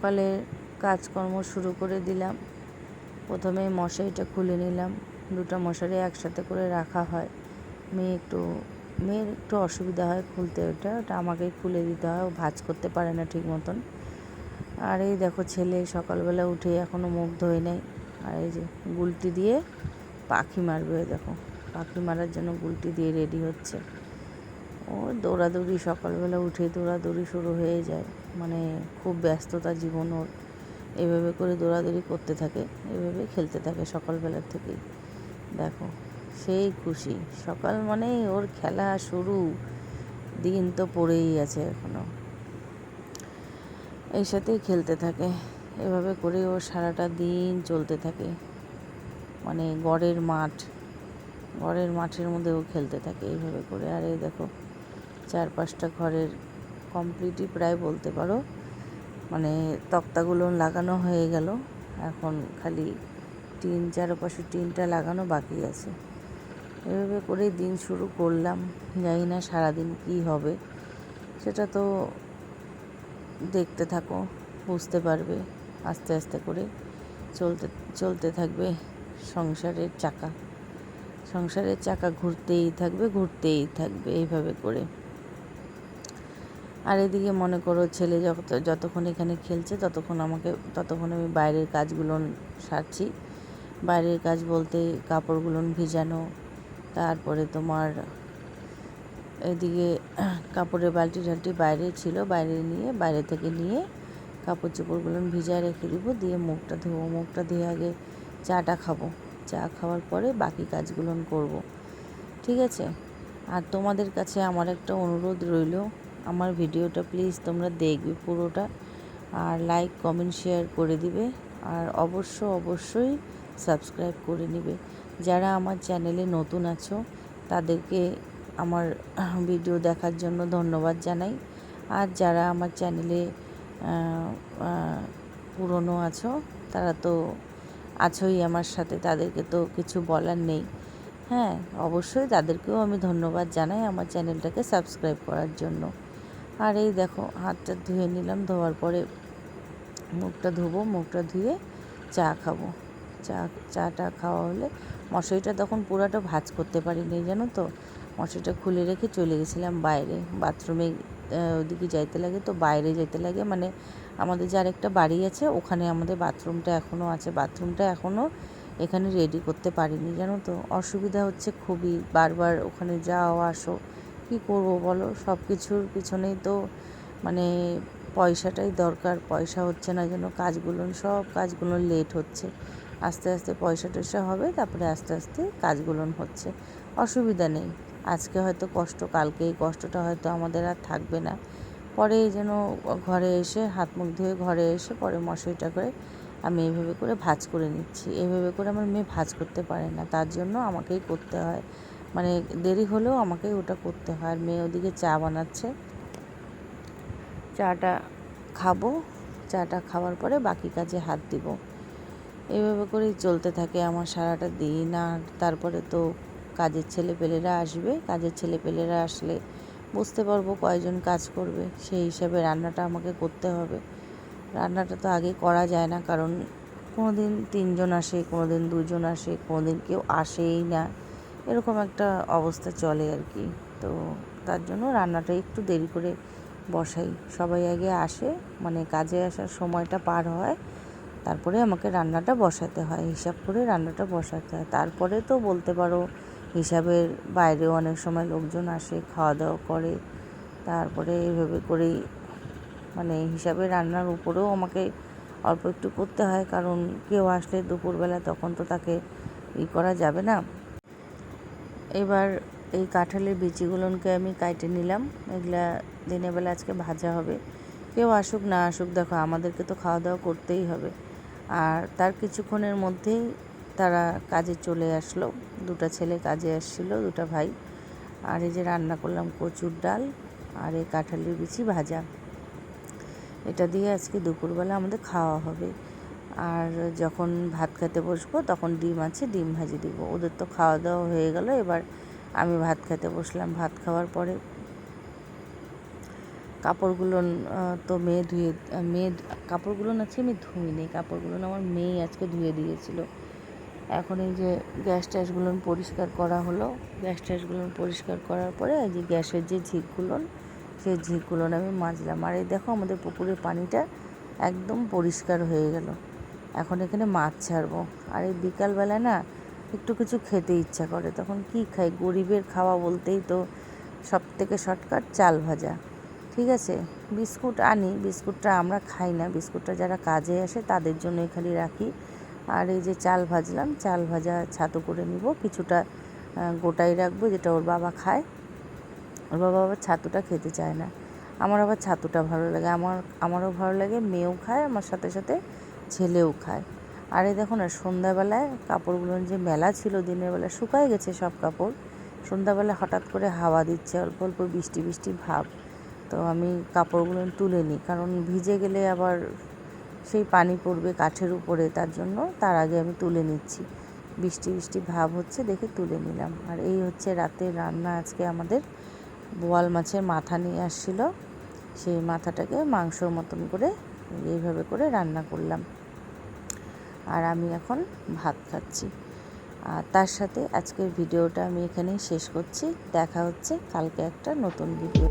সকালে কাজকর্ম শুরু করে দিলাম। প্রথমে মশারিটা খুলে নিলাম। দুটো মশারি একসাথে করে রাখা হয়। মেয়ের একটু অসুবিধা হয় খুলতে, ওটা আমাকেই খুলে দিতে হয়, ও ভাঁজ করতে পারে না ঠিক মতন। আর এই দেখো ছেলে সকালবেলা উঠে এখনও মুখ ধোয় নাই, আর এই যে গুলটি দিয়ে পাখি মারবে, দেখো পাখি মারার জন্য গুলটি দিয়ে রেডি হচ্ছে। ও দৌড়াদৌড়ি, সকালবেলা উঠে দৌড়াদৌড়ি শুরু হয়ে যায়, মানে খুব ব্যস্ততা জীবন ওর। এভাবে করে দৌড়াদৌড়ি করতে থাকে, এভাবে খেলতে থাকে সকালবেলার থেকেই। দেখো সেই খুশি, সকাল মানেই ওর খেলা শুরু, দিন তো পড়েই আছে এখনও, এই সাথেই খেলতে থাকে। এভাবে করে ও সারাটা দিন চলতে থাকে, মানে গড়ের মাঠের মধ্যে ও খেলতে থাকে এইভাবে করে। আর এই দেখো 4-5টা ঘরের কমপ্লিটই প্রায় বলতে পারো, মানে তক্তাগুলো লাগানো হয়ে গেল, এখন খালি টিন, চারপাশে টিনটা লাগানো বাকি আছে। এভাবে করেই দিন শুরু করলাম। জানি না সারাদিন কী হবে, সেটা তো দেখতে থাকো, বুঝতে পারবে। আস্তে আস্তে করে চলতে থাকবে সংসারের চাকা ঘুরতেই থাকবে এইভাবে করে। আর এদিকে মনে করো ছেলে যতক্ষণ এখানে খেলছে ততক্ষণ আমি বাইরের কাজগুলো সারছি। বাইরের কাজ বলতে কাপড়গুলো ভিজানো, তারপরে তোমার এদিকে কাপড়ের বালতি টালটি বাইরে ছিল, বাইরে থেকে নিয়ে কাপড় চোপড়গুলো ভিজায় রেখে দিব, দিয়ে মুখটা ধোবো। মুখটা ধুয়ে আগে চাটা খাবো, চা খাওয়ার পরে বাকি কাজগুলো করব, ঠিক আছে? আর তোমাদের কাছে আমার একটা অনুরোধ রইল, আমার ভিডিওটা প্লিজ তোমরা দেখবে পুরোটা, আর লাইক কমেন্ট শেয়ার করে দিবে, আর অবশ্যই সাবস্ক্রাইব করে নিবে। যারা আমার চ্যানেলে নতুন আছো তাদেরকে আমার ভিডিও দেখার জন্য ধন্যবাদ জানাই, আর যারা আমার চ্যানেলে পুরনো আছো তারা তো আছোই আমার সাথে, তাদেরকে তো কিছু বলার নেই। হ্যাঁ, অবশ্যই তাদেরকেও আমি ধন্যবাদ জানাই আমার চ্যানেলটাকে সাবস্ক্রাইব করার জন্য। আর এই দেখো হাতটা ধুয়ে নিলাম, ধোয়ার পরে মুখটা ধুবো, মুখটা ধুয়ে চা খাবো। চাটা খাওয়া হলে, মশারিটা তখন পুরাটা ভাঁজ করতে পারিনি জানো তো, মশারিটা খুলে রেখে চলে গেছিলাম বাইরে, বাথরুমে ওদিকে যাইতে লাগে, তো বাইরে যেতে লাগে, মানে আমাদের যার একটা বাড়ি আছে ওখানে আমাদের বাথরুমটা এখনও আছে, বাথরুমটা এখনও এখানে রেডি করতে পারিনি জানো তো। অসুবিধা হচ্ছে খুবই, বারবার ওখানে যাও আসো, কী করবো বলো, সব কিছুর পিছনেই তো মানে পয়সাটাই দরকার। পয়সা হচ্ছে না জন্য সব কাজগুলো লেট হচ্ছে। আস্তে আস্তে পয়সা টয়সা হবে, তারপরে আস্তে আস্তে কাজগুলো হচ্ছে, অসুবিধা নেই। আজকে হয়তো কষ্ট, কালকে এই কষ্টটা হয়তো আমাদের আর থাকবে না। পরে যেন ঘরে এসে হাত মুখ ধুয়ে ঘরে এসে পরে মশারিটা করে আমি এইভাবে করে ভাঁজ করে নিচ্ছি। এইভাবে করে আমার মেয়ে ভাঁজ করতে পারে না, তার জন্য আমাকেই করতে হয়, মানে দেরি হলেও আমাকেই ওটা করতে হয়। আর মেয়ে ওদিকে চা বানাচ্ছে, চাটা খাবো, চাটা খাওয়ার পরে বাকি কাজে হাত দিব। এইভাবে করেই চলতে থাকে আমার সারাটা দিন। আর তারপরে তো কাজের ছেলেপেলেরা আসলে বুঝতে পারবো কয়জন কাজ করবে, সেই হিসাবে রান্নাটা আমাকে করতে হবে। রান্নাটা তো আগে করা যায় না, কারণ কোনো দিন 3জন আসে, কোনো দিন 2জন আসে, কোনো দিন কেউ আসেই না, এরকম একটা অবস্থা চলে আর কি। তো তার জন্য রান্নাটা একটু দেরি করে বসাই। সবাই আগে আসে, মানে কাজে আসার সময়টা পার হয়, তারপরে আমাকে রান্নাটা বসাতে হয়, হিসাব করে রান্নাটা বসাতে হয়। তারপরে তো বলতে পারো হিসাবের বাইরেও অনেক সময় লোকজন আসে, খাওয়া দাওয়া করে, তারপরে এইভাবে করেই মানে হিসাবে রান্নার উপরেও আমাকে অল্প একটু করতে হয়, কারণ কেউ আসলে দুপুরবেলা তখন তো তাকে করা যাবে না। এবার এই কাঁঠালের বিচিগুলোকে আমি কাটে নিলাম, এগুলা দিনের বেলা আজকে ভাজা হবে। কেউ আসুক না আসুক, দেখো আমাদেরকে তো খাওয়া দাওয়া করতেই হবে। আর তার কিছুক্ষণের মধ্যেই তারা কাজে চলে আসলো, 2টা ছেলে কাজে আসছিলো, 2টা ভাই। আর এই যে রান্না করলাম কচুর ডাল আর এই কাঁঠালের বিচি ভাজা, এটা দিয়ে আজকে দুপুরবেলা আমাদের খাওয়া হবে। আর যখন ভাত খেতে বসবো তখন ডিম আছে, ডিম ভাজি দিব। ওদের তো খাওয়া দাওয়া হয়ে গেল, এবার আমি ভাত খেতে বসলাম। ভাত খাওয়ার পরে কাপড়গুলো তো কাপড়গুলো আজকে আমি ধুইনি, কাপড়গুলো আমার মেয়ে আজকে ধুয়ে দিয়েছিল। এখন এই যে গ্যাস ট্যাসগুলো পরিষ্কার করা হলো, গ্যাস ট্যাসগুলো পরিষ্কার করার পরে এই যে গ্যাসের যে ঝিকগুলো, সেই ঝিকগুলো আমি মাজলাম। আর এই দেখো আমাদের পুকুরের পানিটা একদম পরিষ্কার হয়ে গেল। এখন এখানে মাছ ছাড়বো। আর এই বিকালবেলা না একটু কিছু খেতে ইচ্ছা করে, তখন কি খাই, গরিবের খাওয়া বলতেই তো সব থেকে শর্টকাট চাল ভাজা। ঠিক আছে, বিস্কুট আনি, বিস্কুটটা আমরা খাই না, বিস্কুটটা যারা কাজে আসে তাদের জন্যই খালি রাখি। আর এই যে চাল ভাজলাম, চাল ভাজা ছাতু করে নিব, কিছুটা গোটাই রাখবো, যেটা ওর বাবা খায়। ওর বাবা আবার ছাতুটা খেতে চায় না, আমার আবার ছাতুটা ভালো লাগে, আমারও ভালো লাগে, মেয়েও খায়, আমার সাথে সাথে ছেলেও খায়। আর এই দেখো না, সন্ধ্যাবেলায় কাপড়গুলো যে মেলা ছিল দিনের বেলা শুকায় গেছে সব কাপড়, সন্ধ্যাবেলা হঠাৎ করে হাওয়া দিচ্ছে, অল্প অল্প বৃষ্টি বৃষ্টি ভাব, তো আমি কাপড়গুলো তুলে নিই, কারণ ভিজে গেলে আবার সেই পানি পড়বে কাঠের উপরে, তার আগে আমি তুলে নিচ্ছি। বৃষ্টি বৃষ্টি ভাব হচ্ছে দেখে তুলে নিলাম। আর এই হচ্ছে রাতের রান্না। আজকে আমাদের বোয়াল মাছের মাথা নিয়ে আসছিল, সেই মাথাটাকে মাংসর মতন করে এইভাবে করে রান্না করলাম। আর আমি এখন ভাত খাচ্ছি। আর তার সাথে আজকের ভিডিওটা আমি এখানেই শেষ করছি। দেখা হচ্ছে কালকে একটা নতুন ভিডিও।